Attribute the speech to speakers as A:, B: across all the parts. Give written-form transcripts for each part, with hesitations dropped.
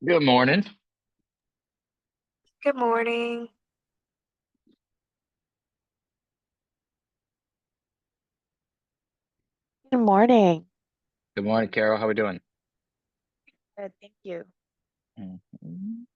A: Good morning.
B: Good morning.
C: Good morning.
A: Good morning, Carol. How we doing?
C: Good, thank you.
A: Mhm.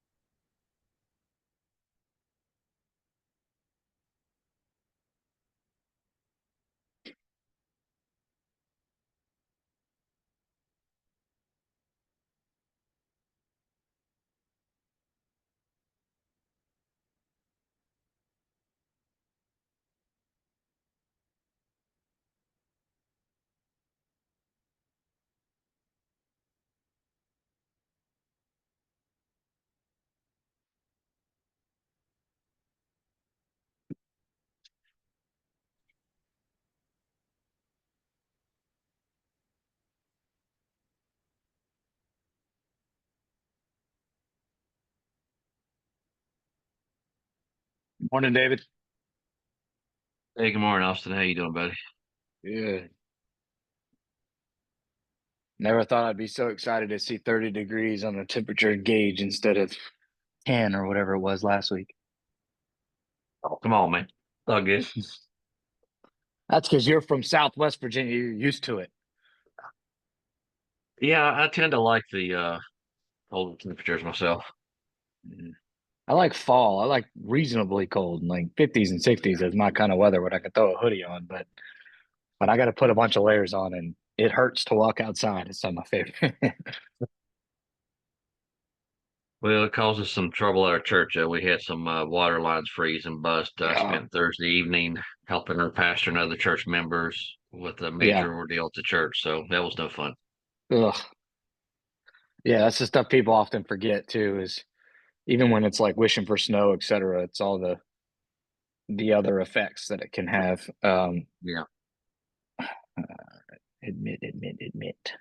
A: Morning, David.
D: Hey, good morning, Austin. How you doing, buddy?
A: Good. Never thought I'd be so excited to see 30 degrees on the temperature gauge instead of 10 or whatever it was last week.
D: Oh, come on, man. All good.
A: That's because you're from Southwest Virginia. You're used to it.
D: Yeah, I tend to like the colder temperatures myself.
A: Mhm. I like fall. I like reasonably cold, like 50s and 60s is my kind of weather when I can throw a hoodie on. But when I got to put a bunch of layers on and it hurts to walk outside, it's not my favorite.
D: Well, it causes some trouble at our church. We had some water lines freeze and bust. I
A: Yeah.
D: spent Thursday evening helping our pastor and other church members with a
A: Yeah.
D: major ordeal at the church, so that was no fun.
A: Ugh. Yeah, that's the stuff people often forget too, is even when it's like wishing for snow, et cetera, it's all the other effects that it can have.
D: Yeah.
A: Admit.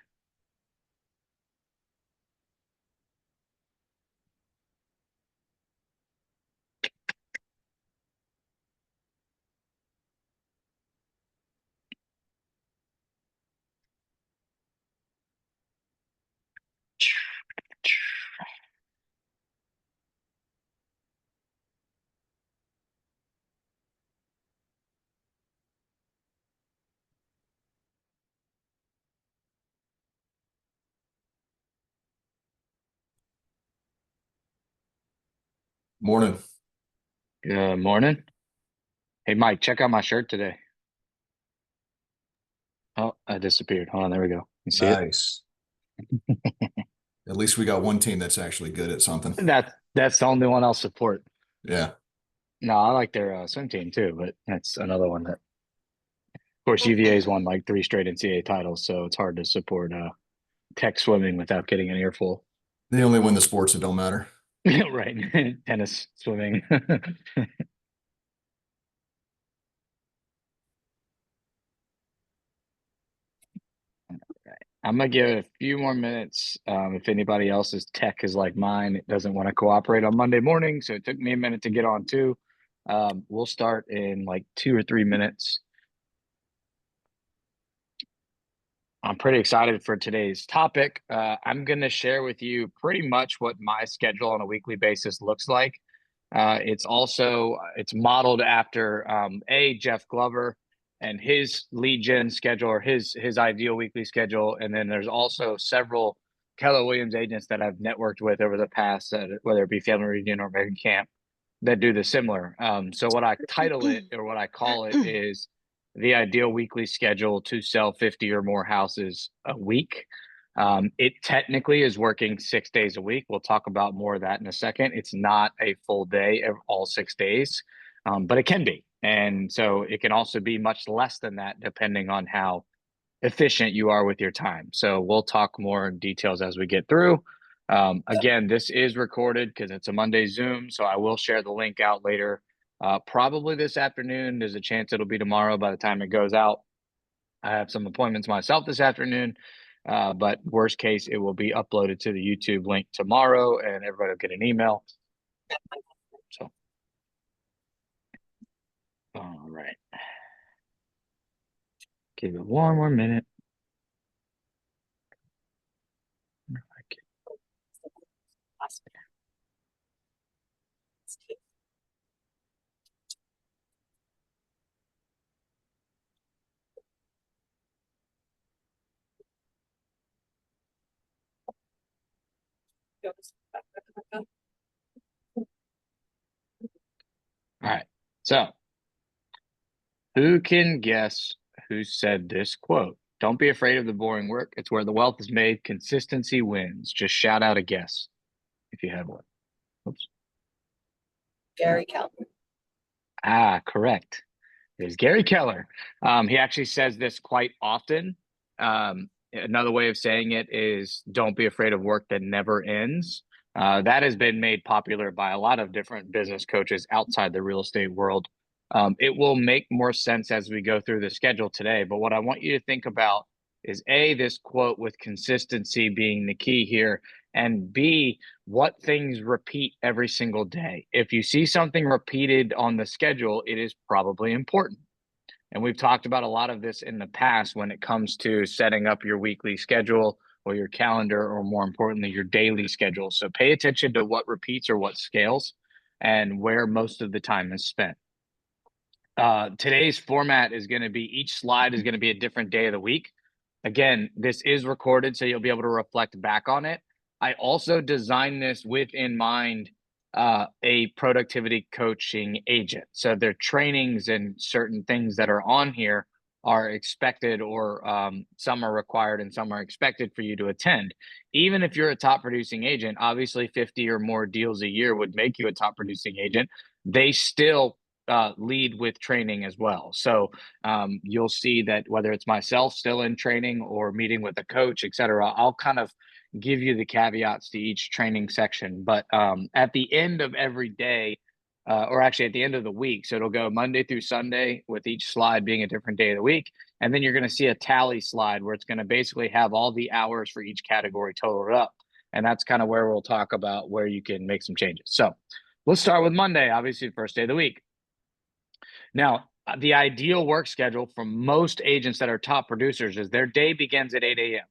E: Morning.
A: Good morning. Hey, Mike, check out my shirt today. Oh, I disappeared. Hold on, there we go. You see it?
E: Nice. At least we got one team that's actually good at something.
A: That's the only one I'll support.
E: Yeah.
A: No, I like their swim team too, but that's another one that, of course, UVA's won like 3 straight NCAA titles, so it's hard to support tech swimming without getting an earful.
E: They only win the sports that don't matter.
A: Right. Tennis, swimming. I'm gonna give it a few more minutes. If anybody else's tech is like mine, it doesn't want to cooperate on Monday morning, so it took me a minute to get on too. We'll start in like 2 or 3 minutes. I'm pretty excited for today's topic. I'm going to share with you pretty much what my schedule on a weekly basis looks like. It's modeled after Jeff Glover and his lead gen schedule, or his ideal weekly schedule, and then there's also several Keller Williams agents that I've networked with over the past, whether it be Family Reunion or American Camp, that do the similar. So what I title it, or what I call it, is the ideal weekly schedule to sell 50 or more houses a week. It technically is working 6 days a week. We'll talk about more of that in a second. It's not a full day of all 6 days, but it can be. And so it can also be much less than that, depending on how efficient you are with your time. So we'll talk more in details as we get through. Again, this is recorded because it's a Monday Zoom, so I will share the link out later. Probably this afternoon. There's a chance it'll be tomorrow by the time it goes out. I have some appointments myself this afternoon, but worst case, it will be uploaded to the YouTube link tomorrow, and everybody will get an email. So, all right. Give it one more minute. All right. So, who can guess who said this quote? Don't be afraid of the boring work. It's where the wealth is made. Consistency wins. Just shout out a guess if you have one. Oops.
B: Gary Keller.
A: Ah, correct. It is Gary Keller. He actually says this quite often. Another way of saying it is don't be afraid of work that never ends. That has been made popular by a lot of different business coaches outside the real estate world. It will make more sense as we go through the schedule today. But what I want you to think about is A, this quote with consistency being the key here, and B, what things repeat every single day. If you see something repeated on the schedule, it is probably important. And we've talked about a lot of this in the past when it comes to setting up your weekly schedule or your calendar, or more importantly, your daily schedule. So pay attention to what repeats or what scales and where most of the time is spent. Today's format is going to be, each slide is going to be a different day of the week. Again, this is recorded, so you'll be able to reflect back on it. I also designed this with in mind a productivity coaching agent. So their trainings and certain things that are on here are expected, or some are required and some are expected for you to attend. Even if you're a top producing agent, obviously 50 or more deals a year would make you a top producing agent. They still lead with training as well. So you'll see that whether it's myself still in training or meeting with a coach, et cetera, I'll kind of give you the caveats to each training section. But at the end of every day, or actually at the end of the week, so it'll go Monday through Sunday with each slide being a different day of the week. And then you're going to see a tally slide where it's going to basically have all the hours for each category totaled up. And that's kind of where we'll talk about where you can make some changes. So let's start with Monday, obviously the first day of the week. Now, the ideal work schedule for most agents that are top producers is their day begins at 8 a.m.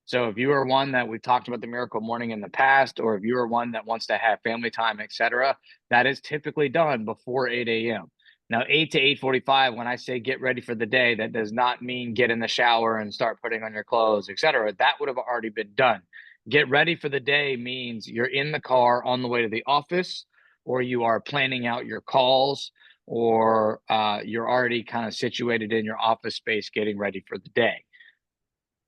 A: So if you are one that we've talked about the miracle morning in the past, or if you are one that wants to have family time, et cetera, that is typically done before 8 a.m. Now, 8 to 8:45, when I say get ready for the day, that does not mean get in the shower and start putting on your clothes, et cetera. That would have already been done. Get ready for the day means you're in the car on the way to the office, or you are planning out your calls, or you're already kind of situated in your office space getting ready for the day.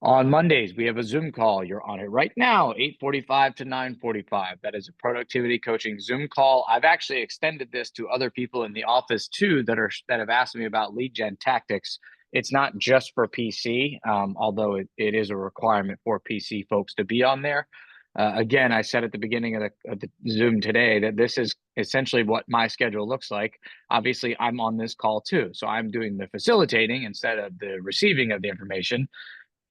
A: On Mondays, we have a Zoom call. You're on it right now, 8:45 to 9:45. That is a productivity coaching Zoom call. I've actually extended this to other people in the office too that have asked me about lead gen tactics. It's not just for PC, although it is a requirement for PC folks to be on there. Again, I said at the beginning of the Zoom today that this is essentially what my schedule looks like. Obviously, I'm on this call too. So I'm doing the facilitating instead of the receiving of the information.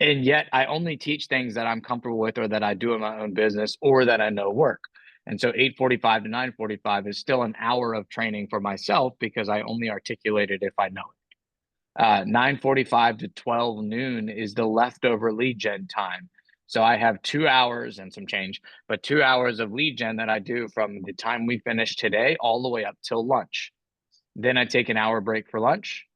A: And yet I only teach things that I'm comfortable with, or that I do in my own business, or that I know work. And so 8:45 to 9:45 is still an hour of training for myself because I only articulate it if I know it. 9:45 to 12 noon is the leftover lead gen time. So I have 2 hours and some change, but 2 hours of lead gen that I do from the time we finish today all the way up till lunch. Then I take an hour break for lunch.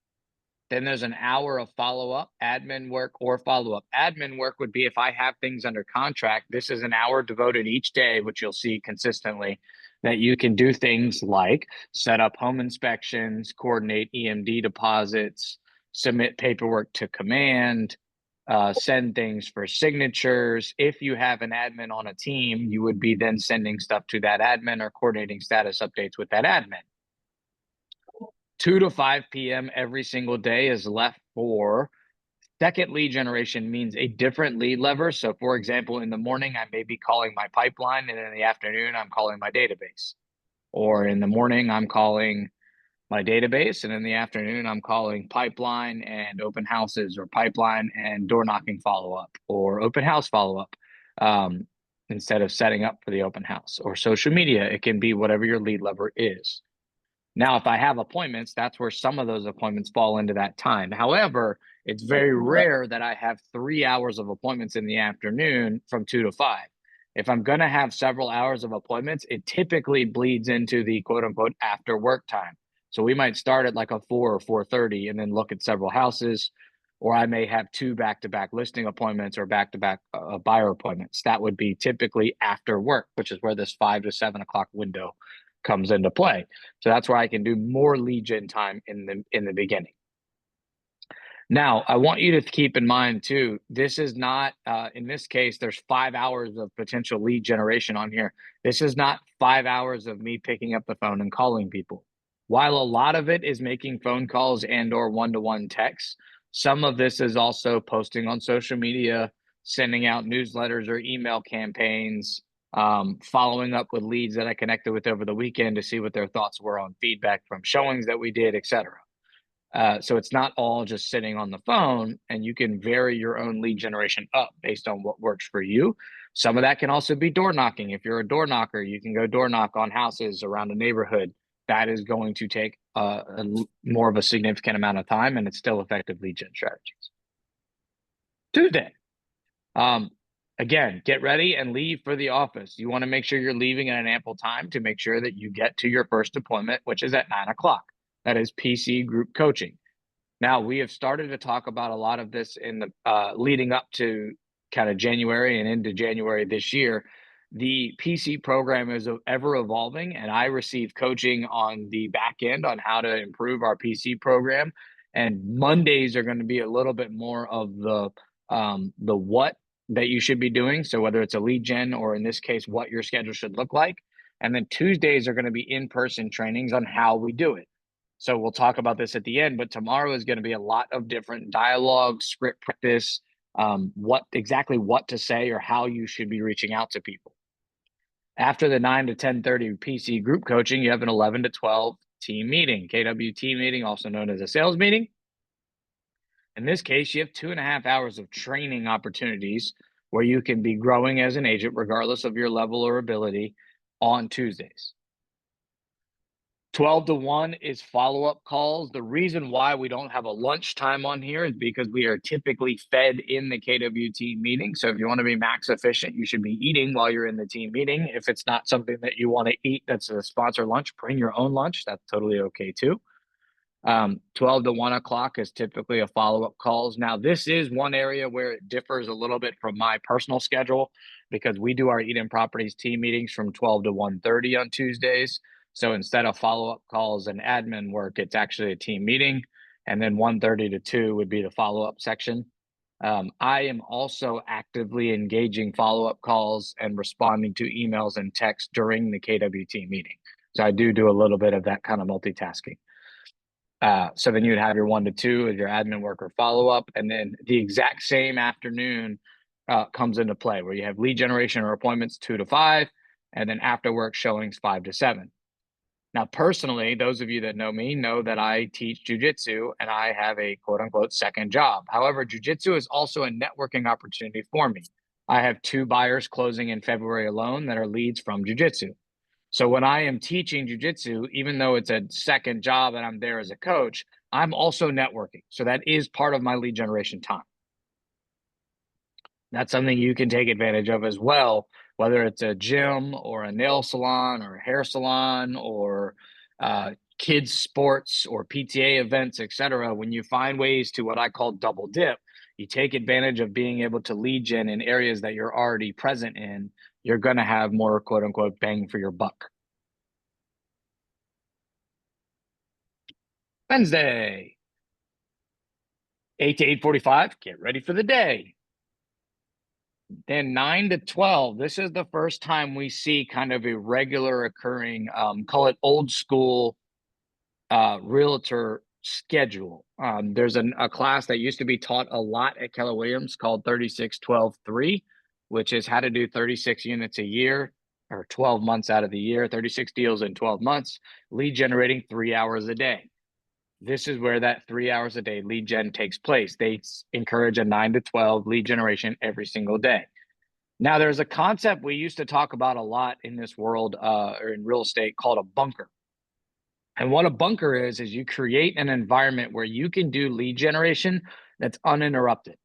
A: Then there's an hour of follow-up admin work, or follow-up admin work would be if I have things under contract. This is an hour devoted each day, which you'll see consistently, that you can do things like set up home inspections, coordinate EMD deposits, submit paperwork to command, send things for signatures. If you have an admin on a team, you would be then sending stuff to that admin or coordinating status updates with that admin. 2 to 5 p.m. every single day is left for second lead generation, means a different lead lever. So for example, in the morning, I may be calling my pipeline, and in the afternoon, I'm calling my database. Or in the morning, I'm calling my database, and in the afternoon, I'm calling pipeline and open houses, or pipeline and door knocking follow-up, or open house follow-up, instead of setting up for the open house. Or social media, it can be whatever your lead lever is. Now, if I have appointments, that's where some of those appointments fall into that time. However, it's very rare that I have 3 hours of appointments in the afternoon from 2 to 5. If I'm going to have several hours of appointments, it typically bleeds into the quote unquote after work time. So we might start at like a 4 or 4:30 and then look at several houses, or I may have 2 back-to-back listing appointments or back-to-back buyer appointments. That would be typically after work, which is where this 5 to 7 o'clock window comes into play. So that's where I can do more lead gen time in the beginning. Now, I want you to keep in mind too, this is not, in this case, there's 5 hours of potential lead generation on here. This is not 5 hours of me picking up the phone and calling people. While a lot of it is making phone calls and or one-to-one texts, some of this is also posting on social media, sending out newsletters or email campaigns, following up with leads that I connected with over the weekend to see what their thoughts were on feedback from showings that we did, etc. So it's not all just sitting on the phone, and you can vary your own lead generation up based on what works for you. Some of that can also be door knocking. If you're a door knocker, you can go door knock on houses around a neighborhood. That is going to take more of a significant amount of time, and it's still effective lead gen strategies. Tuesday. Again, get ready and leave for the office. You want to make sure you're leaving at an ample time to make sure that you get to your first appointment, which is at 9 o'clock. That is PC group coaching. Now, we have started to talk about a lot of this in the leading up to kind of January and into January this year. The PC program is ever evolving, and I receive coaching on the back end on how to improve our PC program. And Mondays are going to be a little bit more of the what that you should be doing. So whether it's a lead gen or in this case, what your schedule should look like. And then Tuesdays are going to be in-person trainings on how we do it. So we'll talk about this at the end, but tomorrow is going to be a lot of different dialogue, script practice, what to say or how you should be reaching out to people. After the 9 to 10:30 PC group coaching, you have an 11 to 12 team meeting, KW team meeting, also known as a sales meeting. In this case, you have 2.5 hours of training opportunities where you can be growing as an agent, regardless of your level or ability, on Tuesdays. 12 to 1 is follow-up calls. The reason why we don't have a lunchtime on here is because we are typically fed in the KWT meeting. So if you want to be max efficient, you should be eating while you're in the team meeting. If it's not something that you want to eat that's a sponsor lunch, bring your own lunch. That's totally okay too. 12 to 1 o'clock is typically a follow-up calls. Now, this is one area where it differs a little bit from my personal schedule because we do our Eden Properties team meetings from 12 to 1:30 on Tuesdays. So instead of follow-up calls and admin work, it's actually a team meeting. And then 1:30 to 2 would be the follow-up section. I am also actively engaging follow-up calls and responding to emails and texts during the KWT meeting. So I do a little bit of that kind of multitasking. So then you'd have your 1 to 2 as your admin work or follow-up. And then the exact same afternoon comes into play where you have lead generation or appointments 2 to 5, and then after work showings 5 to 7. Now, personally, those of you that know me know that I teach jujitsu and I have a quote unquote second job. However, jujitsu is also a networking opportunity for me. I have 2 buyers closing in February alone that are leads from jujitsu. So when I am teaching jujitsu, even though it's a second job and I'm there as a coach, I'm also networking. So that is part of my lead generation time. That's something you can take advantage of as well, whether it's a gym or a nail salon or a hair salon or kids sports or PTA events, etc. When you find ways to what I call double dip, you take advantage of being able to lead gen in areas that you're already present in, you're going to have more quote unquote bang for your buck. Wednesday, 8 to 8:45, get ready for the day. Then 9 to 12, this is the first time we see kind of a regular occurring, call it old school realtor schedule. There's a class that used to be taught a lot at Keller Williams called 36-12-3, which is how to do 36 units a year or 12 months out of the year, 36 deals in 12 months, lead generating 3 hours a day. This is where that 3 hours a day lead gen takes place. They encourage a 9 to 12 lead generation every single day. Now, there's a concept we used to talk about a lot in this world or in real estate called a bunker. And what a bunker is you create an environment where you can do lead generation that's uninterrupted.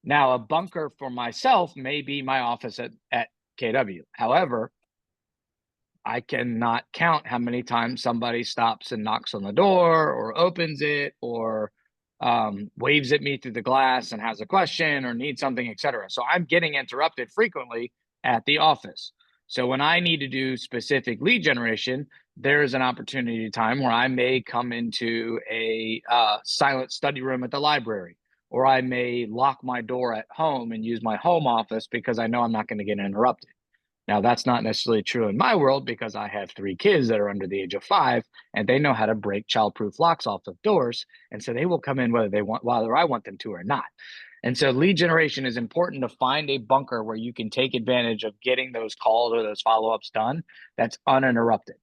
A: Now, a bunker for myself may be my office at KW. However, I cannot count how many times somebody stops and knocks on the door or opens it or waves at me through the glass and has a question or needs something, etc. So I'm getting interrupted frequently at the office. So when I need to do specific lead generation, there is an opportunity time where I may come into a silent study room at the library, or I may lock my door at home and use my home office because I know I'm not going to get interrupted. Now, that's not necessarily true in my world because I have 3 kids that are under the age of 5, and they know how to break childproof locks off of doors. And so they will come in whether I want them to or not. And so lead generation is important to find a bunker where you can take advantage of getting those calls or those follow-ups done that's uninterrupted.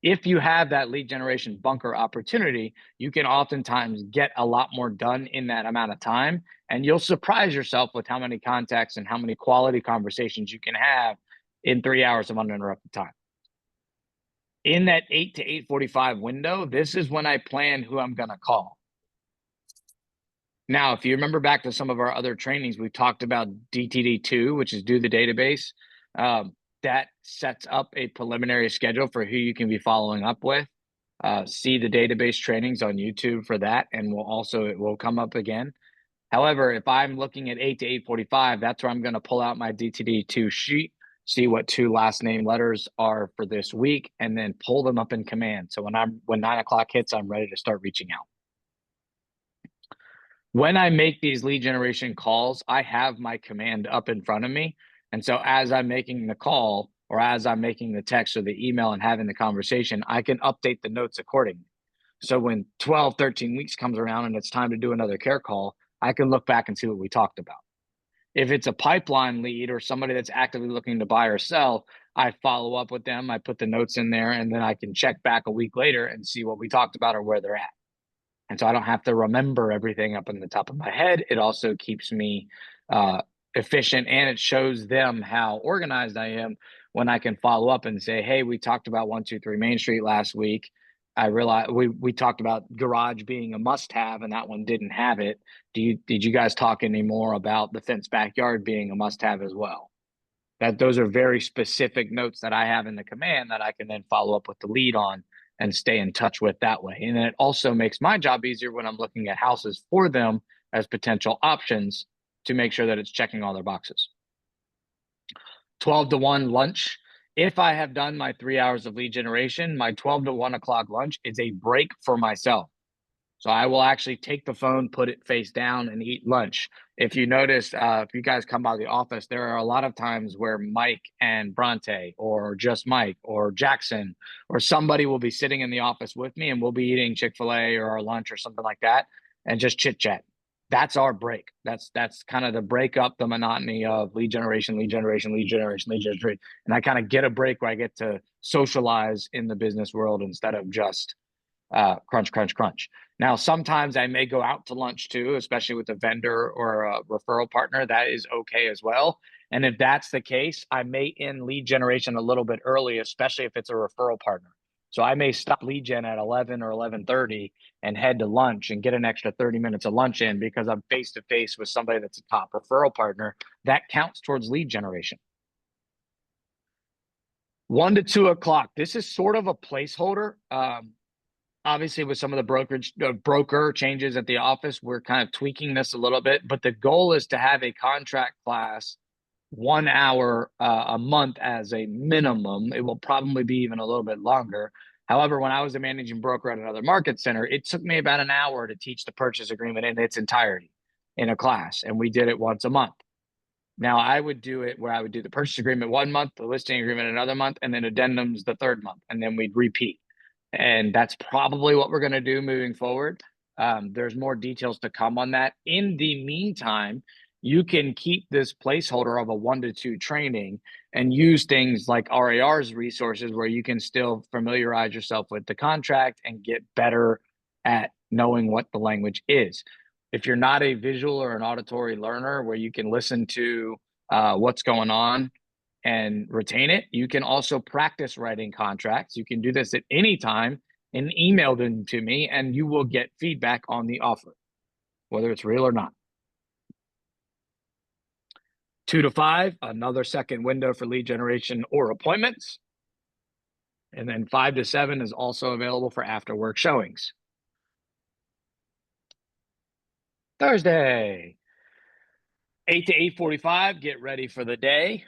A: If you have that lead generation bunker opportunity, you can oftentimes get a lot more done in that amount of time. And you'll surprise yourself with how many contacts and how many quality conversations you can have in 3 hours of uninterrupted time. In that 8 to 8:45 window, this is when I plan who I'm going to call. Now, if you remember back to some of our other trainings, we've talked about DTD2, which is do the database. That sets up a preliminary schedule for who you can be following up with. See the database trainings on YouTube for that, and it will come up again. However, if I'm looking at 8 to 8:45, that's where I'm going to pull out my DTD2 sheet, see what 2 last name letters are for this week, and then pull them up in command. So when 9 o'clock hits, I'm ready to start reaching out. When I make these lead generation calls, I have my command up in front of me. And so as I'm making the call or as I'm making the text or the email and having the conversation, I can update the notes accordingly. So when 12, 13 weeks comes around and it's time to do another care call, I can look back and see what we talked about. If it's a pipeline lead or somebody that's actively looking to buy or sell, I follow up with them. I put the notes in there, and then I can check back a week later and see what we talked about or where they're at. And so I don't have to remember everything up in the top of my head. It also keeps me efficient, and it shows them how organized I am when I can follow up and say, hey, we talked about 123 Main Street last week. I realized we talked about garage being a must-have, and that one didn't have it. Did you guys talk any more about the fenced backyard being a must-have as well? Those are very specific notes that I have in the command that I can then follow up with the lead on and stay in touch with that way. And it also makes my job easier when I'm looking at houses for them as potential options to make sure that it's checking all their boxes. 12 to 1 lunch. If I have done my 3 hours of lead generation, my 12 to 1 o'clock lunch is a break for myself. So I will actually take the phone, put it face down, and eat lunch. If you notice, if you guys come by the office, there are a lot of times where Mike and Bronte, or just Mike, or Jackson, or somebody will be sitting in the office with me, and we'll be eating Chick-fil-A or our lunch or something like that, and just chit chat. That's our break. That's kind of the break up the monotony of lead generation. And I kind of get a break where I get to socialize in the business world instead of just crunch. Now, sometimes I may go out to lunch too, especially with a vendor or a referral partner. That is okay as well. And if that's the case, I may end lead generation a little bit early, especially if it's a referral partner. So I may stop lead gen at 11 or 11:30 and head to lunch and get an extra 30 minutes of lunch in because I'm face to face with somebody that's a top referral partner. That counts towards lead generation. 1 to 2 o'clock. This is sort of a placeholder. Obviously, with some of the broker changes at the office, we're kind of tweaking this a little bit, but the goal is to have a contract class 1 hour a month as a minimum. It will probably be even a little bit longer. However, when I was a managing broker at another market center, it took me about an hour to teach the purchase agreement in its entirety in a class, and we did it once a month. Now, I would do it where I would do the purchase agreement 1 month, the listing agreement another month, and then addendums the 3rd month, and then we'd repeat. And that's probably what we're going to do moving forward. There's more details to come on that. In the meantime, you can keep this placeholder of a 1 to 2 training and use things like RAR's resources where you can still familiarize yourself with the contract and get better at knowing what the language is. If you're not a visual or an auditory learner where you can listen to what's going on and retain it, you can also practice writing contracts. You can do this at any time and email them to me, and you will get feedback on the offer, whether it's real or not. 2 to 5, another second window for lead generation or appointments. And then 5 to 7 is also available for after work showings. Thursday, 8 to 8:45, get ready for the day.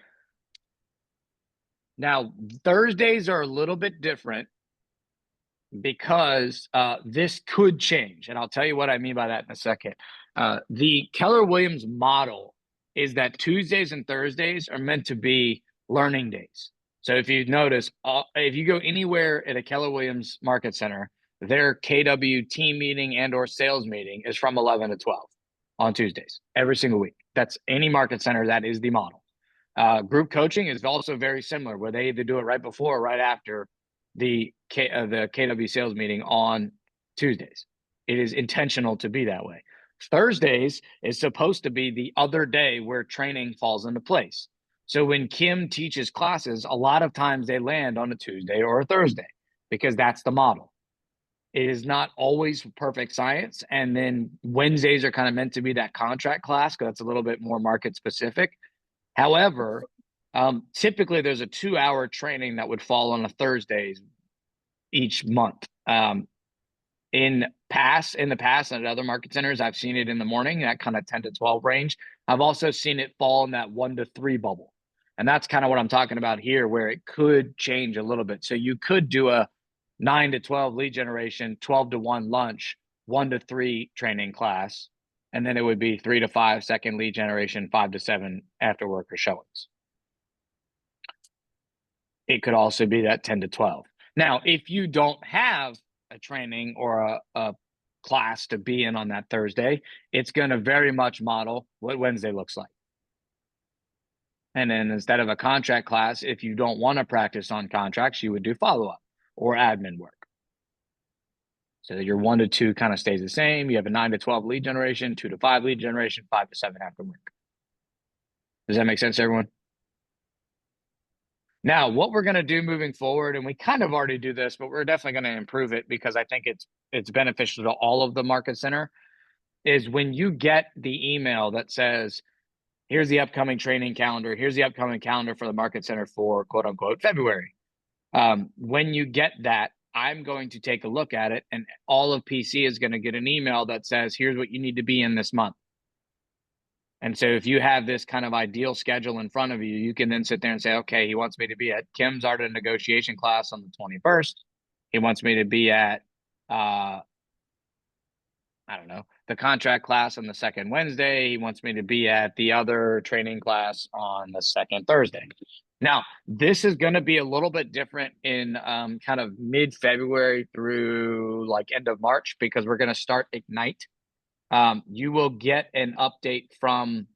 A: Now, Thursdays are a little bit different because this could change. And I'll tell you what I mean by that in a second. The Keller Williams model is that Tuesdays and Thursdays are meant to be learning days. So if you notice, if you go anywhere at a Keller Williams Market Center, their KW team meeting and or sales meeting is from 11 to 12 on Tuesdays, every single week. That's any market center. That is the model. Group coaching is also very similar, where they either do it right before or right after the KW sales meeting on Tuesdays. It is intentional to be that way. Thursdays is supposed to be the other day where training falls into place. So when Kim teaches classes, a lot of times they land on a Tuesday or a Thursday because that's the model. It is not always perfect science. And then Wednesdays are kind of meant to be that contract class because that's a little bit more market specific. However, typically there's a 2-hour training that would fall on a Thursdays each month. In the past at other market centers, I've seen it in the morning, that kind of 10 to 12 range. I've also seen it fall in that 1 to 3 bubble. And that's kind of what I'm talking about here, where it could change a little bit. So you could do a 9 to 12 lead generation, 12 to 1 lunch, 1 to 3 training class. And then it would be 3 to 5 second lead generation, 5 to 7 after work or showings. It could also be that 10 to 12. Now, if you don't have a training or a class to be in on that Thursday, it's going to very much model what Wednesday looks like. And then instead of a contract class, if you don't want to practice on contracts, you would do follow-up or admin work. So that your 1 to 2 kind of stays the same. You have a 9 to 12 lead generation, 2 to 5 lead generation, 5 to 7 after work. Does that make sense, everyone? Now, what we're going to do moving forward, and we kind of already do this, but we're definitely going to improve it because I think it's beneficial to all of the market center, is when you get the email that says, here's the upcoming training calendar, here's the upcoming calendar for the market center for quote unquote February. When you get that, I'm going to take a look at it, and all of PC is going to get an email that says, here's what you need to be in this month. And so if you have this kind of ideal schedule in front of you, you can then sit there and say, okay, he wants me to be at Kim's art and negotiation class on the 21st. He wants me to be at, I don't know, the contract class on the second Wednesday. He wants me to be at the other training class on the second Thursday. Now, this is going to be a little bit different in kind of mid-February through like end of March, because we're going to start Ignite. You will get an update from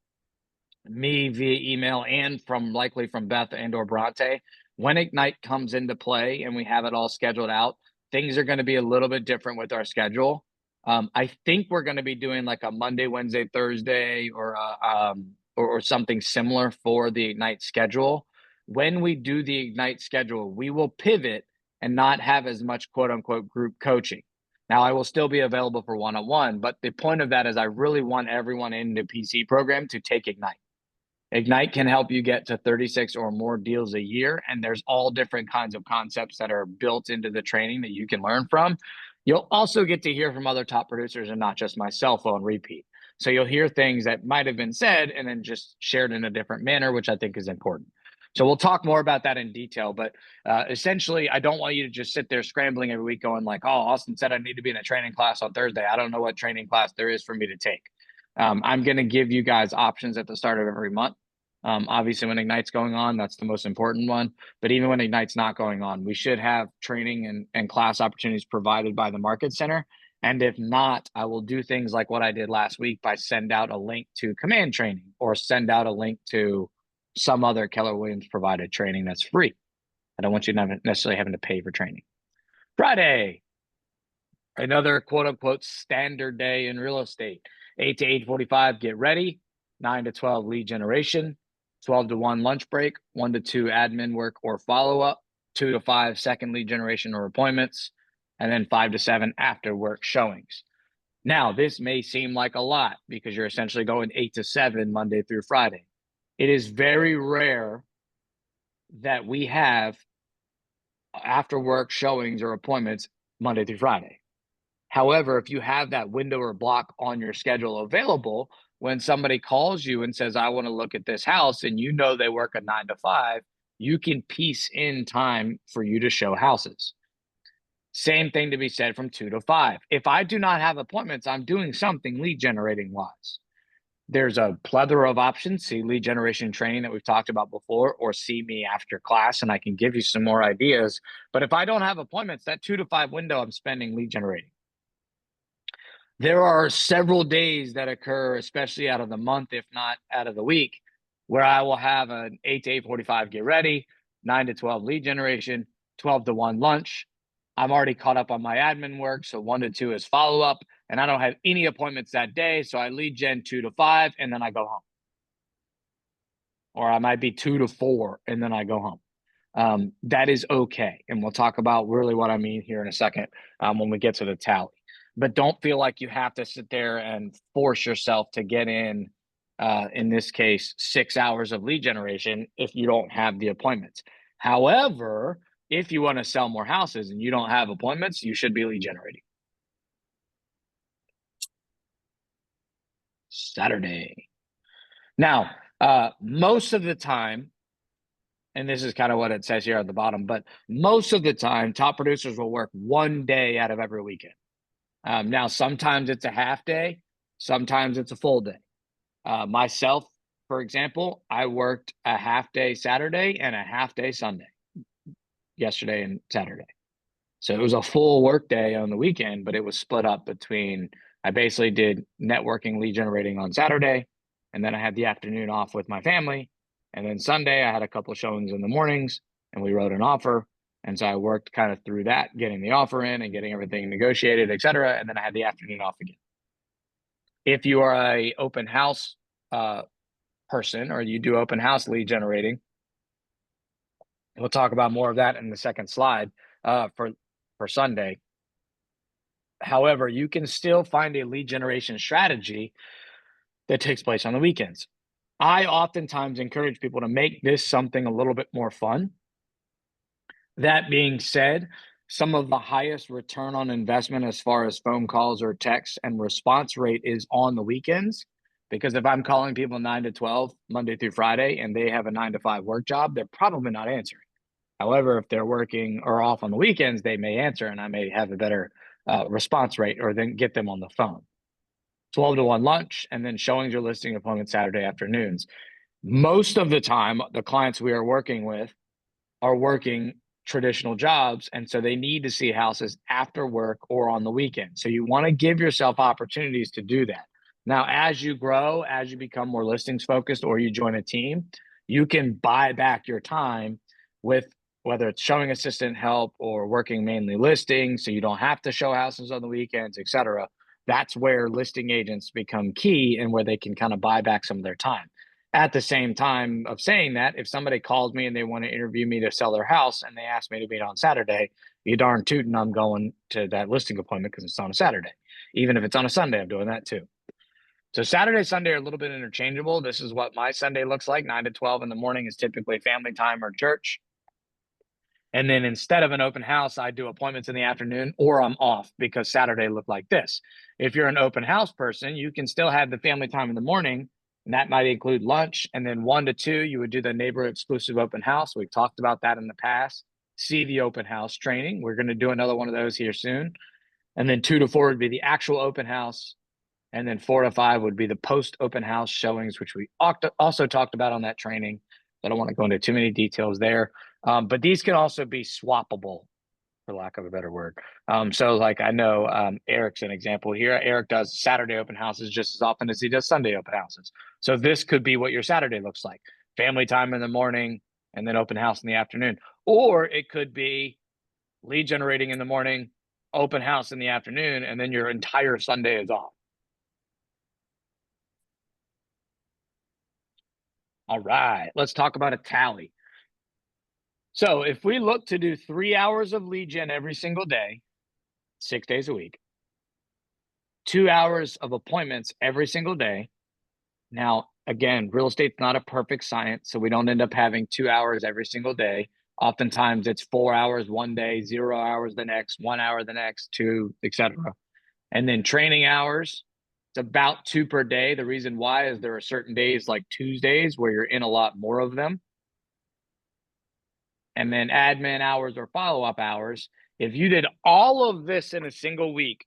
A: me via email and likely from Beth and or Bronte. When Ignite comes into play and we have it all scheduled out, things are going to be a little bit different with our schedule. I think we're going to be doing like a Monday, Wednesday, Thursday, or something similar for the Ignite schedule. When we do the Ignite schedule, we will pivot and not have as much quote unquote group coaching. Now, I will still be available for one-on-one, but the point of that is I really want everyone in the PC program to take Ignite. Ignite can help you get to 36 or more deals a year, and there's all different kinds of concepts that are built into the training that you can learn from. You'll also get to hear from other top producers and not just myself on repeat. So you'll hear things that might have been said and then just shared in a different manner, which I think is important. So we'll talk more about that in detail, but essentially, I don't want you to just sit there scrambling every week going like, oh, Austin said I need to be in a training class on Thursday. I don't know what training class there is for me to take. I'm going to give you guys options at the start of every month. Obviously, when Ignite's going on, that's the most important one. But even when Ignite's not going on, we should have training and class opportunities provided by the Market Center. And if not, I will do things like what I did last week by send out a link to command training or send out a link to some other Keller Williams provided training that's free. I don't want you not necessarily having to pay for training. Friday, another quote unquote standard day in real estate. 8 to 8:45, get ready. 9 to 12 lead generation. 12 to 1 lunch break. 1 to 2 admin work or follow-up. 2 to 5 second lead generation or appointments. And then 5 to 7 after work showings. Now, this may seem like a lot because you're essentially going 8 to 7 Monday through Friday. It is very rare that we have after work showings or appointments Monday through Friday. However, if you have that window or block on your schedule available, when somebody calls you and says, I want to look at this house, and you know they work a 9 to 5, you can piece in time for you to show houses. Same thing to be said from 2 to 5. If I do not have appointments, I'm doing something lead generating wise. There's a plethora of options. See lead generation training that we've talked about before, or see me after class, and I can give you some more ideas. But if I don't have appointments, that 2 to 5 window, I'm spending lead generating. There are several days that occur, especially out of the month, if not out of the week, where I will have an 8 to 8:45 get ready, 9 to 12 lead generation, 12 to 1 lunch. I'm already caught up on my admin work, so 1 to 2 is follow up, and I don't have any appointments that day, so I lead gen 2 to 5, and then I go home. Or I might be 2 to 4, and then I go home. That is okay, and we'll talk about really what I mean here in a second when we get to the tally. But don't feel like you have to sit there and force yourself to get in this case, 6 hours of lead generation if you don't have the appointments. However, if you want to sell more houses and you don't have appointments, you should be lead generating. Saturday. Now, most of the time, and this is kind of what it says here at the bottom, but most of the time, top producers will work 1 day out of every weekend. Now, sometimes it's a half day, sometimes it's a full day. Myself, for example, I worked a half day Saturday and a half day Sunday, yesterday and Saturday. So it was a full work day on the weekend, but it was split up between, I basically did networking lead generating on Saturday, and then I had the afternoon off with my family. And then Sunday, I had a couple of showings in the mornings, and we wrote an offer. And so I worked kind of through that, getting the offer in and getting everything negotiated, et cetera. And then I had the afternoon off again. If you are a open house person, or you do open house lead generating, we'll talk about more of that in the second slide for Sunday. However, you can still find a lead generation strategy that takes place on the weekends. I oftentimes encourage people to make this something a little bit more fun. That being said, some of the highest return on investment as far as phone calls or texts and response rate is on the weekends. Because if I'm calling people 9 to 12, Monday through Friday, and they have a 9 to 5 work job, they're probably not answering. However, if they're working or off on the weekends, they may answer, and I may have a better response rate, or then get them on the phone. 12 to 1 lunch, and then showings or listing appointments Saturday afternoons. Most of the time, the clients we are working with are working traditional jobs, and so they need to see houses after work or on the weekend. So you want to give yourself opportunities to do that. Now, as you grow, as you become more listings focused, or you join a team, you can buy back your time with whether it's showing assistant help or working mainly listings, so you don't have to show houses on the weekends, et cetera. That's where listing agents become key, and where they can kind of buy back some of their time. At the same time of saying that, if somebody calls me and they want to interview me to sell their house and they ask me to meet on Saturday, you darn tootin' I'm going to that listing appointment because it's on a Saturday. Even if it's on a Sunday, I'm doing that too. So Saturday, Sunday are a little bit interchangeable. This is what my Sunday looks like. 9 to 12 in the morning is typically family time or church. And then instead of an open house, I do appointments in the afternoon, or I'm off because Saturday looked like this. If you're an open house person, you can still have the family time in the morning, and that might include lunch. And then 1 to 2, you would do the neighborhood exclusive open house. We've talked about that in the past. See the open house training. We're going to do another one of those here soon. And then 2 to 4 would be the actual open house. And then 4 to 5 would be the post open house showings, which we also talked about on that training. I don't want to go into too many details there. But these can also be swappable, for lack of a better word. So like I know Eric's an example here. Eric does Saturday open houses just as often as he does Sunday open houses. So this could be what your Saturday looks like. Family time in the morning and then open house in the afternoon. Or it could be lead generating in the morning, open house in the afternoon, and then your entire Sunday is off. All right, let's talk about a tally. So if we look to do 3 hours of lead gen every single day, 6 days a week, 2 hours of appointments every single day. Now, again, real estate's not a perfect science, so we don't end up having 2 hours every single day. Oftentimes it's 4 hours one day, 0 hours the next, 1 hour the next, 2, etc. And then training hours, it's about 2 per day. The reason why is there are certain days like Tuesdays where you're in a lot more of them. And then admin hours or follow-up hours. If you did all of this in a single week,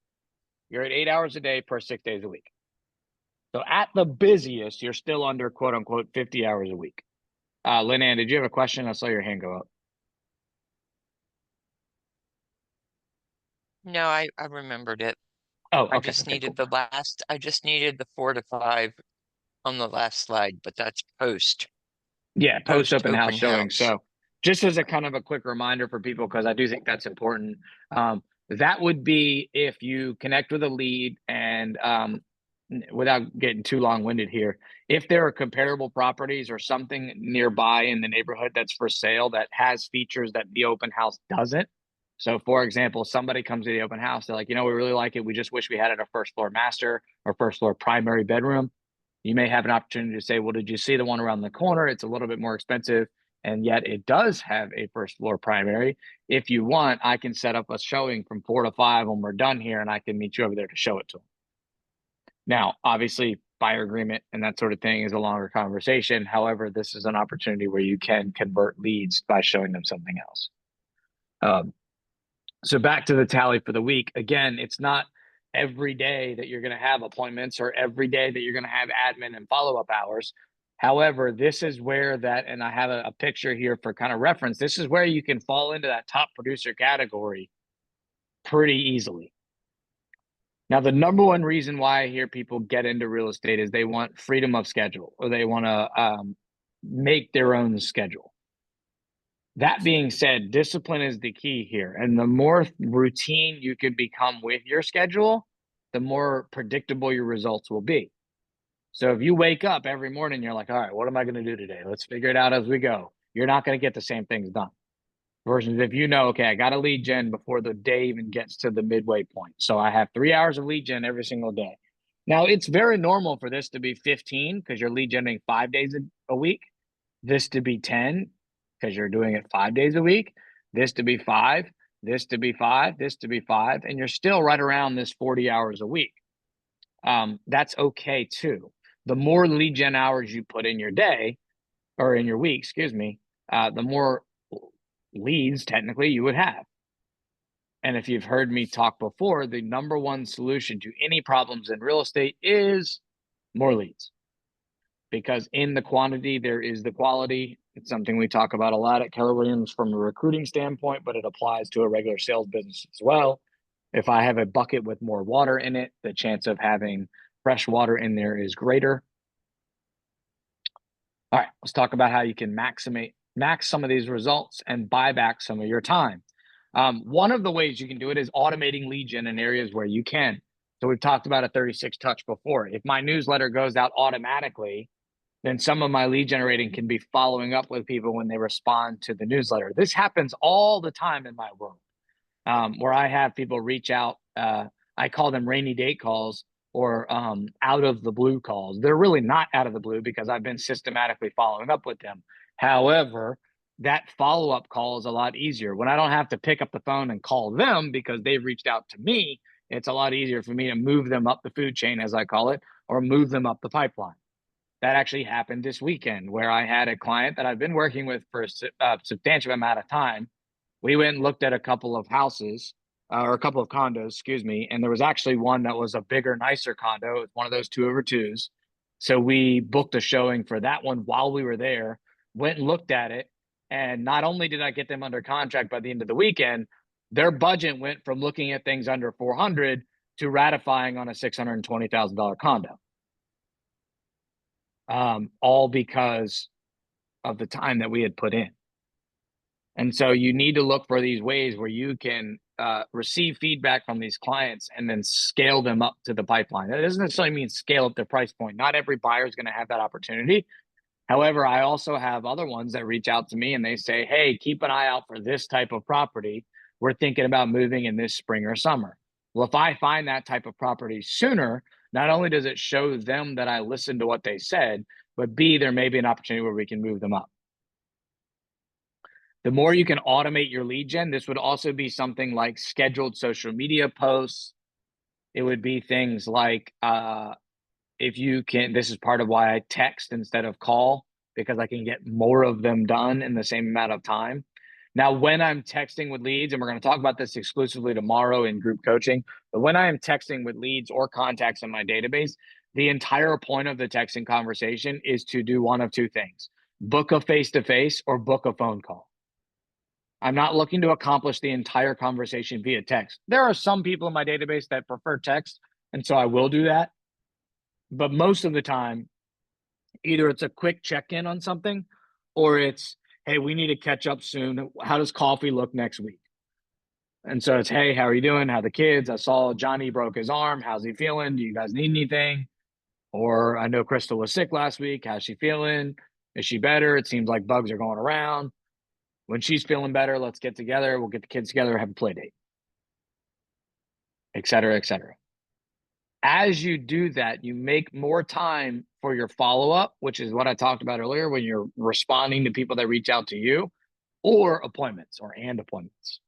A: you're at 8 hours a day per 6 days a week. So at the busiest, you're still under quote unquote 50 hours a week. Lynn Ann, did you have a question? I saw your hand go up.
F: No, I remembered it.
A: Oh,
F: I
A: okay.
F: just
A: Okay,
F: needed
A: cool.
F: I just needed the 4 to 5 on the last slide, but that's post
A: Yeah, post open house
F: open
A: showing.
F: house.
A: So just as a kind of a quick reminder for people, because I do think that's important. That would be if you connect with a lead and without getting too long-winded here, if there are comparable properties or something nearby in the neighborhood that's for sale that has features that the open house doesn't. So for example, somebody comes to the open house, they're like, we really like it. We just wish we had it a first floor master or first floor primary bedroom. You may have an opportunity to say, well, did you see the one around the corner? It's a little bit more expensive, and yet it does have a first floor primary. If you want, I can set up a showing from 4 to 5 when we're done here, and I can meet you over there to show it to them. Now, obviously, buyer agreement and that sort of thing is a longer conversation. However, this is an opportunity where you can convert leads by showing them something else. So back to the tally for the week. Again, it's not every day that you're going to have appointments or every day that you're going to have admin and follow-up hours. However, this is where that, and I have a picture here for kind of reference. This is where you can fall into that top producer category pretty easily. Now, the number one reason why I hear people get into real estate is they want freedom of schedule, or they want to make their own schedule. That being said, discipline is the key here. And the more routine you can become with your schedule, the more predictable your results will be. So if you wake up every morning, you're like, all right, what am I going to do today? Let's figure it out as we go. You're not going to get the same things done. Versus if okay, I got a lead gen before the day even gets to the midway point. So I have 3 hours of lead gen every single day. Now, it's very normal for this to be 15 because you're lead generating 5 days a week. This to be 10 because you're doing it 5 days a week. This to be 5, this to be 5, this to be 5, and you're still right around this 40 hours a week. That's okay too. The more lead gen hours you put in your day or in your week, excuse me, the more leads technically you would have. And if you've heard me talk before, the number one solution to any problems in real estate is more leads. Because in the quantity, there is the quality. It's something we talk about a lot at Keller Williams from a recruiting standpoint, but it applies to a regular sales business as well. If I have a bucket with more water in it, the chance of having fresh water in there is greater. All right, let's talk about how you can max some of these results and buy back some of your time. One of the ways you can do it is automating lead gen in areas where you can. So we've talked about a 36 touch before. If my newsletter goes out automatically, then some of my lead generating can be following up with people when they respond to the newsletter. This happens all the time in my world, where I have people reach out. I call them rainy day calls or out of the blue calls. They're really not out of the blue because I've been systematically following up with them. However, that follow-up call is a lot easier. When I don't have to pick up the phone and call them because they've reached out to me, it's a lot easier for me to move them up the food chain, as I call it, or move them up the pipeline. That actually happened this weekend where I had a client that I've been working with for a substantial amount of time. We went and looked at a couple of houses or a couple of condos, excuse me. And there was actually one that was a bigger, nicer condo. It was one of those 2/2s. So we booked a showing for that one while we were there, went and looked at it. And not only did I get them under contract by the end of the weekend, their budget went from looking at things under 400 to ratifying on a $620,000 condo. All because of the time that we had put in. And so you need to look for these ways where you can receive feedback from these clients and then scale them up to the pipeline. That doesn't necessarily mean scale up their price point. Not every buyer is going to have that opportunity. However, I also have other ones that reach out to me and they say, hey, keep an eye out for this type of property. We're thinking about moving in this spring or summer. Well, if I find that type of property sooner, not only does it show them that I listened to what they said, but B, there may be an opportunity where we can move them up. The more you can automate your lead gen, this would also be something like scheduled social media posts. It would be things like, if you can, this is part of why I text instead of call, because I can get more of them done in the same amount of time. Now, when I'm texting with leads, and we're going to talk about this exclusively tomorrow in group coaching, but when I am texting with leads or contacts in my database, the entire point of the texting conversation is to do one of two things: book a face-to-face or book a phone call. I'm not looking to accomplish the entire conversation via text. There are some people in my database that prefer text, and so I will do that. But most of the time, either it's a quick check-in on something, or it's, hey, we need to catch up soon. How does coffee look next week? And so it's, hey, how are you doing? How are the kids? I saw Johnny broke his arm. How's he feeling? Do you guys need anything? Or I know Crystal was sick last week. How's she feeling? Is she better? It seems like bugs are going around. When she's feeling better, let's get together. We'll get the kids together, have a play date, et cetera, et cetera. As you do that, you make more time for your follow-up, which is what I talked about earlier when you're responding to people that reach out to you, or appointments and appointments.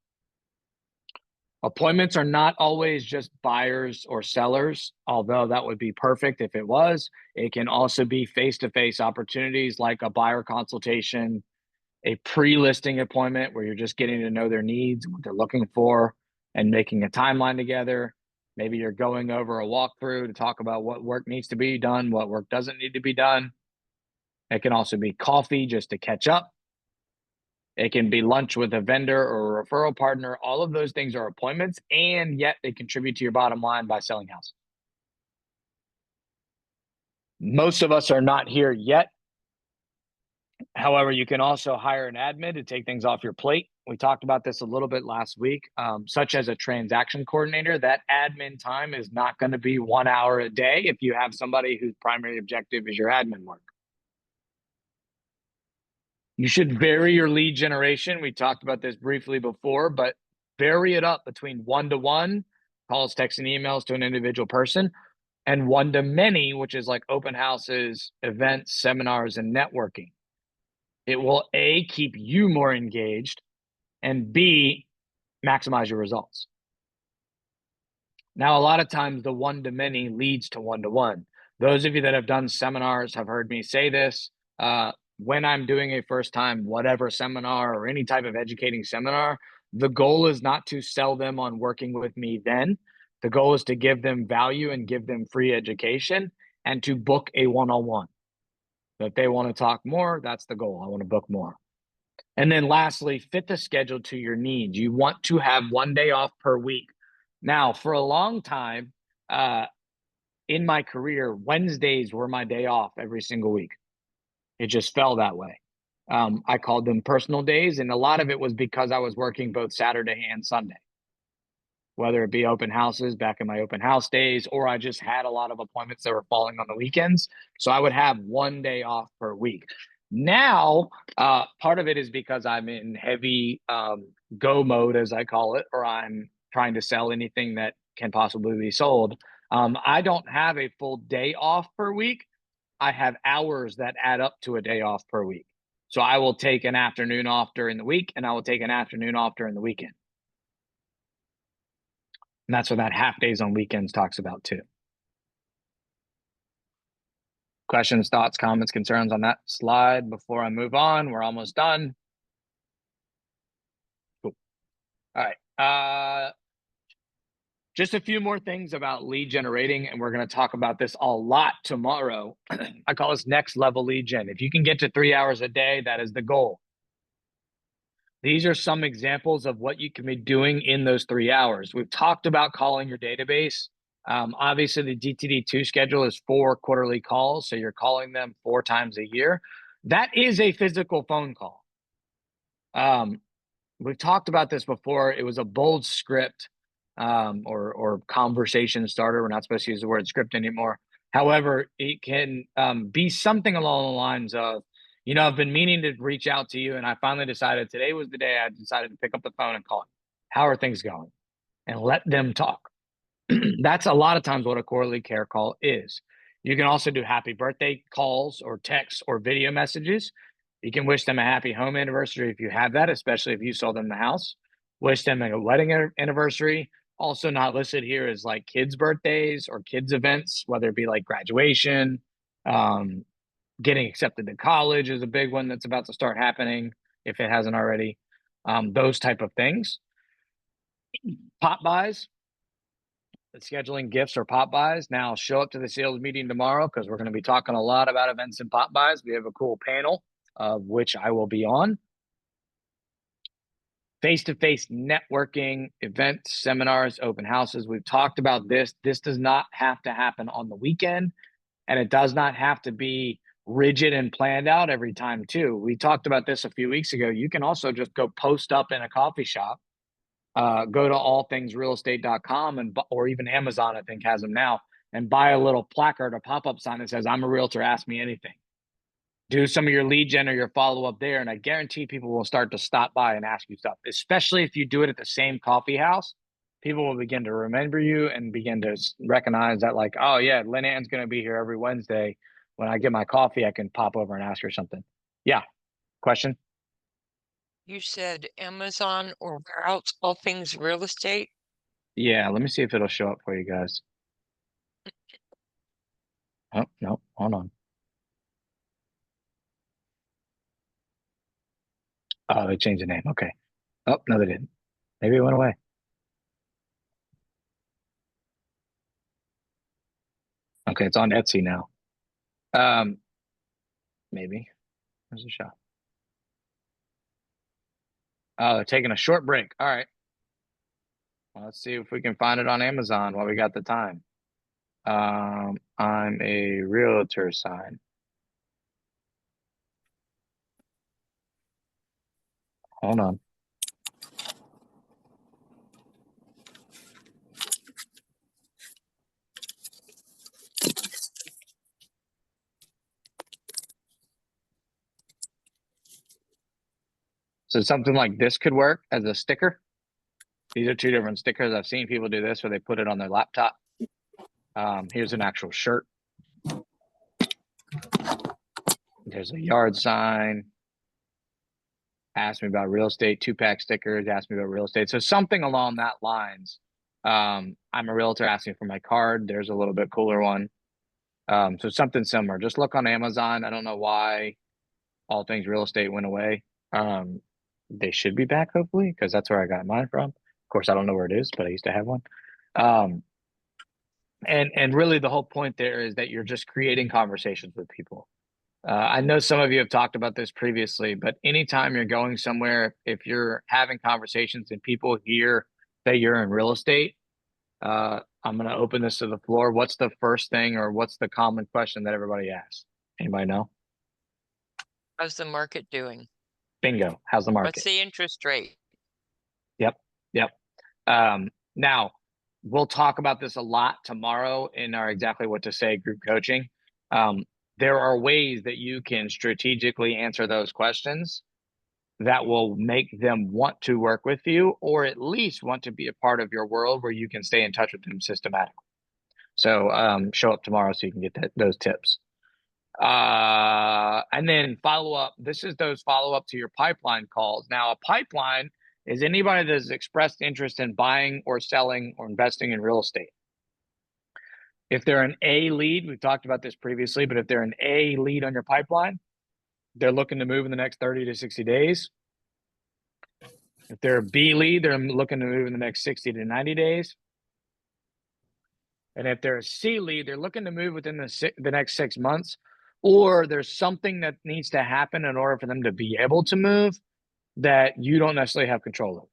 A: Appointments are not always just buyers or sellers, although that would be perfect if it was. It can also be face-to-face opportunities like a buyer consultation, a pre-listing appointment where you're just getting to know their needs, what they're looking for, and making a timeline together. Maybe you're going over a walkthrough to talk about what work needs to be done, what work doesn't need to be done. It can also be coffee just to catch up. It can be lunch with a vendor or a referral partner. All of those things are appointments, and yet they contribute to your bottom line by selling houses. Most of us are not here yet. However, you can also hire an admin to take things off your plate. We talked about this a little bit last week, such as a transaction coordinator. That admin time is not going to be 1 hour a day if you have somebody whose primary objective is your admin work. You should vary your lead generation. We talked about this briefly before, but vary it up between 1-to-1, calls, texts, and emails to an individual person, and 1-to-many, which is like open houses, events, seminars, and networking. It will A, keep you more engaged, and B, maximize your results. Now, a lot of times the 1-to-many leads to 1-to-1. Those of you that have done seminars have heard me say this. When I'm doing a first time whatever seminar or any type of educating seminar, the goal is not to sell them on working with me then. The goal is to give them value and give them free education and to book a one-on-one. If they want to talk more, that's the goal. I want to book more. And then lastly, fit the schedule to your needs. You want to have 1 day off per week. Now, for a long time in my career, Wednesdays were my day off every single week. It just fell that way. I called them personal days, and a lot of it was because I was working both Saturday and Sunday, whether it be open houses back in my open house days, or I just had a lot of appointments that were falling on the weekends. So I would have 1 day off per week. Now, part of it is because I'm in heavy go mode, as I call it, or I'm trying to sell anything that can possibly be sold. I don't have a full day off per week. I have hours that add up to a day off per week. So I will take an afternoon off during the week, and I will take an afternoon off during the weekend. And that's what that half days on weekends talks about too. Questions, thoughts, comments, concerns on that slide before I move on? We're almost done. Cool. All right. Just a few more things about lead generating, and we're going to talk about this a lot tomorrow. I call this next level lead gen. If you can get to 3 hours a day, that is the goal. These are some examples of what you can be doing in those 3 hours. We've talked about calling your database. Obviously, the DTD2 schedule is 4 quarterly calls, so you're calling them 4 times a year. That is a physical phone call. We've talked about this before. It was a bold script or conversation starter. We're not supposed to use the word script anymore. However, it can be something along the lines of, you know, I've been meaning to reach out to you, and I finally decided today was the day I decided to pick up the phone and call you. How are things going? And let them talk. That's a lot of times what a quarterly care call is. You can also do happy birthday calls or texts or video messages. You can wish them a happy home anniversary if you have that, especially if you sold them the house. Wish them a wedding anniversary. Also not listed here is like kids' birthdays or kids' events, whether it be like graduation, getting accepted to college is a big one that's about to start happening if it hasn't already. Those type of things. Pop buys, scheduling gifts or pop buys. Now show up to the sales meeting tomorrow because we're going to be talking a lot about events and pop buys. We have a cool panel of which I will be on. Face-to-face networking, events, seminars, open houses. We've talked about this. This does not have to happen on the weekend, and it does not have to be rigid and planned out every time too. We talked about this a few weeks ago. You can also just go post up in a coffee shop, go to allthingsrealestate.com and or even Amazon, I think has them now, and buy a little placard or pop-up sign that says, I'm a realtor, ask me anything. Do some of your lead gen or your follow-up there, and I guarantee people will start to stop by and ask you stuff, especially if you do it at the same coffee house. People will begin to remember you and begin to recognize that, like, oh yeah, Lynn Ann's going to be here every Wednesday. When I get my coffee, I can pop over and ask her something. Yeah. Question?
F: You said Amazon or where else? All Things Real Estate?
A: Yeah, let me see if it'll show up for you guys. Oh, no, hold on. Oh, they changed the name. Okay. Oh, no, they didn't. Maybe it went away. Okay, it's on Etsy now. Maybe. There's a shot. Oh, they're taking a short break. All right. Well, let's see if we can find it on Amazon while we got the time. I'm a realtor sign. Hold on. So something like this could work as a sticker. These are two different stickers. I've seen people do this where they put it on their laptop. Here's an actual shirt. There's a yard sign. Ask me about real estate, 2-pack stickers, ask me about real estate. So something along that lines. I'm a realtor asking for my card. There's a little bit cooler one. So something similar. Just look on Amazon. I don't know why All Things Real Estate went away. They should be back, hopefully, because that's where I got mine from. Of course, I don't know where it is, but I used to have one. And really the whole point there is that you're just creating conversations with people. I know some of you have talked about this previously, but anytime you're going somewhere, if you're having conversations and people hear that you're in real estate, I'm going to open this to the floor. What's the first thing or what's the common question that everybody asks? Anybody know?
F: How's the market doing?
A: Bingo. How's the market?
F: What's the interest rate?
A: Yep. Now, we'll talk about this a lot tomorrow in our Exactly What to Say group coaching. There are ways that you can strategically answer those questions that will make them want to work with you, or at least want to be a part of your world where you can stay in touch with them systematically. So show up tomorrow so you can get those tips. And then follow up. This is those follow up to your pipeline calls. Now, a pipeline is anybody that has expressed interest in buying or selling or investing in real estate. If they're an A lead, we've talked about this previously, but if they're an A lead on your pipeline, they're looking to move in the next 30 to 60 days. If they're a B lead, they're looking to move in the next 60 to 90 days. And if they're a C lead, they're looking to move within the next 6 months, or there's something that needs to happen in order for them to be able to move that you don't necessarily have control of.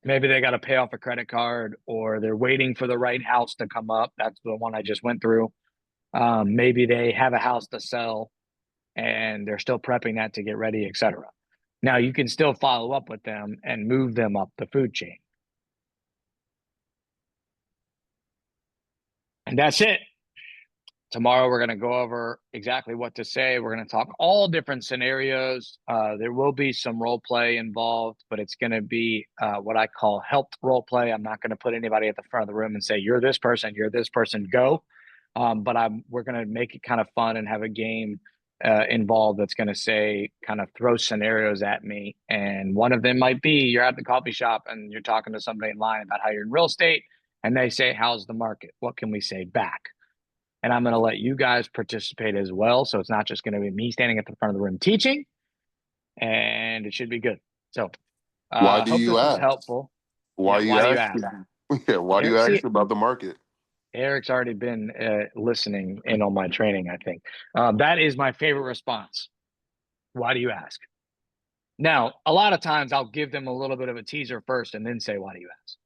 A: Maybe they got to pay off a credit card, or they're waiting for the right house to come up. That's the one I just went through. Maybe they have a house to sell and they're still prepping that to get ready, etc. Now you can still follow up with them and move them up the food chain. And that's it. Tomorrow, we're going to go over exactly what to say. We're going to talk all different scenarios. There will be some role play involved, but it's going to be what I call helped role play. I'm not going to put anybody at the front of the room and say, you're this person, go. But we're going to make it kind of fun and have a game involved that's going to say, kind of throw scenarios at me. And one of them might be you're at the coffee shop and you're talking to somebody in line about how you're in real estate. And they say, how's the market? What can we say back? And I'm going to let you guys participate as well. So it's not just going to be me standing at the front of the room teaching, and it should be good. So
G: Why do
A: hope
G: you
A: this was
G: ask?
A: helpful.
G: Why
A: Yeah,
G: you
A: why do you
G: ask?
A: ask?
G: Yeah, why do you
A: See,
G: ask about the market?
A: Eric's already been listening in on my training, I think. That is my favorite response. Why do you ask? Now, a lot of times I'll give them a little bit of a teaser first and then say, why do you ask?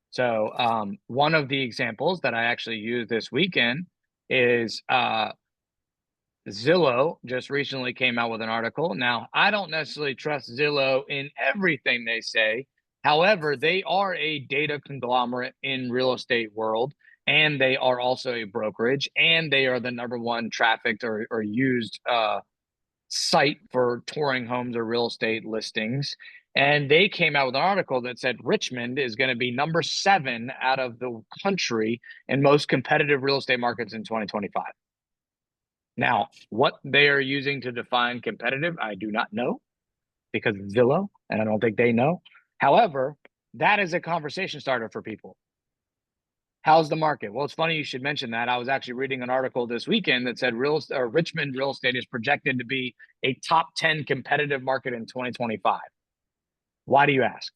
A: So one of the examples that I actually used this weekend is Zillow just recently came out with an article. Now, I don't necessarily trust Zillow in everything they say. However, they are a data conglomerate in real estate world, and they are also a brokerage, and they are the number one trafficked or used site for touring homes or real estate listings. And they came out with an article that said Richmond is going to be number 7 out of the country in most competitive real estate markets in 2025. Now, what they are using to define competitive, I do not know, because it's Zillow, and I don't think they know. However, that is a conversation starter for people. How's the market? Well, it's funny you should mention that. I was actually reading an article this weekend that said Richmond real estate is projected to be a top 10 competitive market in 2025. Why do you ask?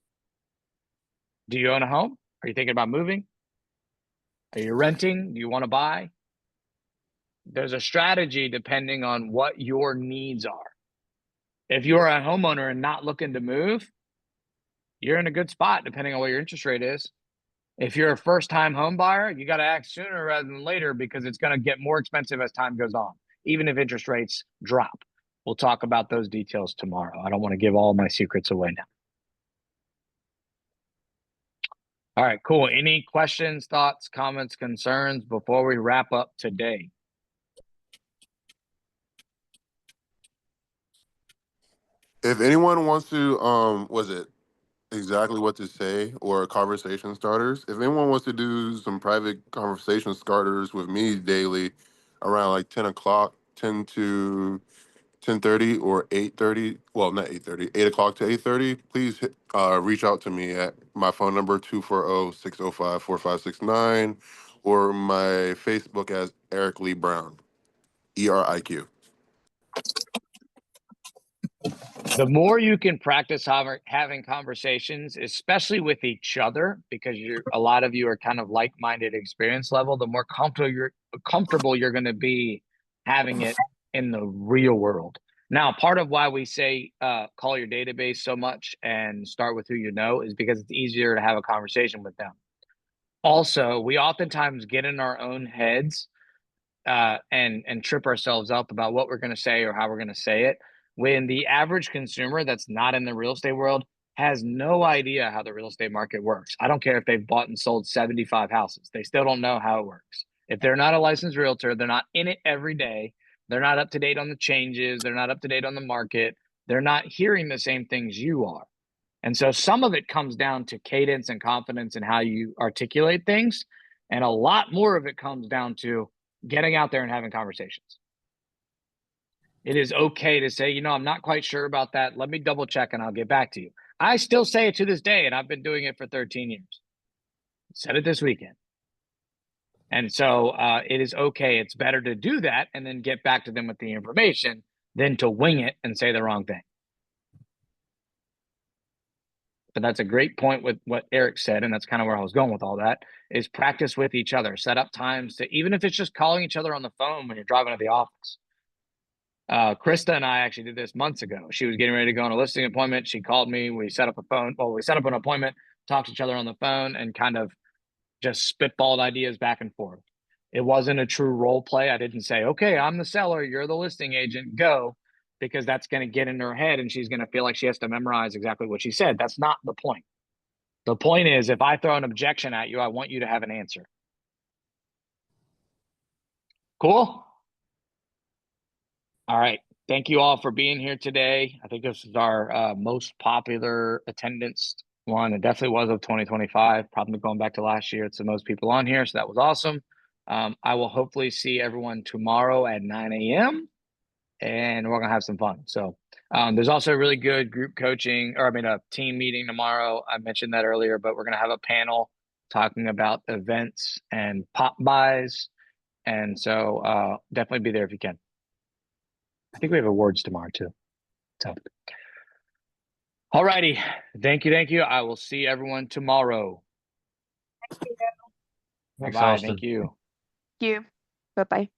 A: Do you own a home? Are you thinking about moving? Are you renting? Do you want to buy? There's a strategy depending on what your needs are. If you're a homeowner and not looking to move, you're in a good spot depending on what your interest rate is. If you're a first-time home buyer, you got to act sooner rather than later because it's going to get more expensive as time goes on, even if interest rates drop. We'll talk about those details tomorrow. I don't want to give all my secrets away now. All right, cool. Any questions, thoughts, comments, concerns before we wrap up today?
G: If anyone wants to, was it exactly what to say or conversation starters? If anyone wants to do some private conversation starters with me daily around like 10 o'clock, 10 to 10:30 or 8:30, well, not 8:30, 8 o'clock to 8:30, please reach out to me at my phone number 240-605-4569 or my Facebook as Eric Lee Brown, ERIQ.
A: The more you can practice having conversations, especially with each other, because a lot of you are kind of like-minded experience level, the more comfortable you're going to be having it in the real world. Now, part of why we say call your database so much and start with who you know is because it's easier to have a conversation with them. Also, we oftentimes get in our own heads and trip ourselves up about what we're going to say or how we're going to say it, when the average consumer that's not in the real estate world has no idea how the real estate market works. I don't care if they've bought and sold 75 houses. They still don't know how it works. If they're not a licensed realtor, they're not in it every day. They're not up to date on the changes. They're not up to date on the market. They're not hearing the same things you are. And so some of it comes down to cadence and confidence and how you articulate things. And a lot more of it comes down to getting out there and having conversations. It is okay to say, I'm not quite sure about that. Let me double check and I'll get back to you. I still say it to this day, and I've been doing it for 13 years. Said it this weekend. And so it is okay. It's better to do that and then get back to them with the information than to wing it and say the wrong thing. But that's a great point with what Eric said, and that's kind of where I was going with all that, is practice with each other. Set up times to, even if it's just calling each other on the phone when you're driving to the office. Krista and I actually did this months ago. She was getting ready to go on a listing appointment. She called me. We set up an appointment, talked to each other on the phone, and kind of just spitballed ideas back and forth. It wasn't a true role play. I didn't say, okay, I'm the seller, you're the listing agent, go, because that's going to get in her head and she's going to feel like she has to memorize exactly what she said. That's not the point. The point is, if I throw an objection at you, I want you to have an answer. Cool? All right. Thank you all for being here today. I think this is our most popular attendance one. It definitely was of 2025. Probably going back to last year. It's the most people on here. So that was awesome. I will hopefully see everyone tomorrow at 9 a.m. and we're gonna have some fun. So there's also a really good group coaching, or I mean a team meeting tomorrow. I mentioned that earlier, but we're gonna have a panel talking about events and pop buys. And so definitely be there if you can. I think we have awards tomorrow too. So alrighty. Thank you. Thank you. I will see everyone tomorrow.
D: Thanks,
A: Bye-bye.
D: Austin.
A: Thank you.
C: You. Bye-bye.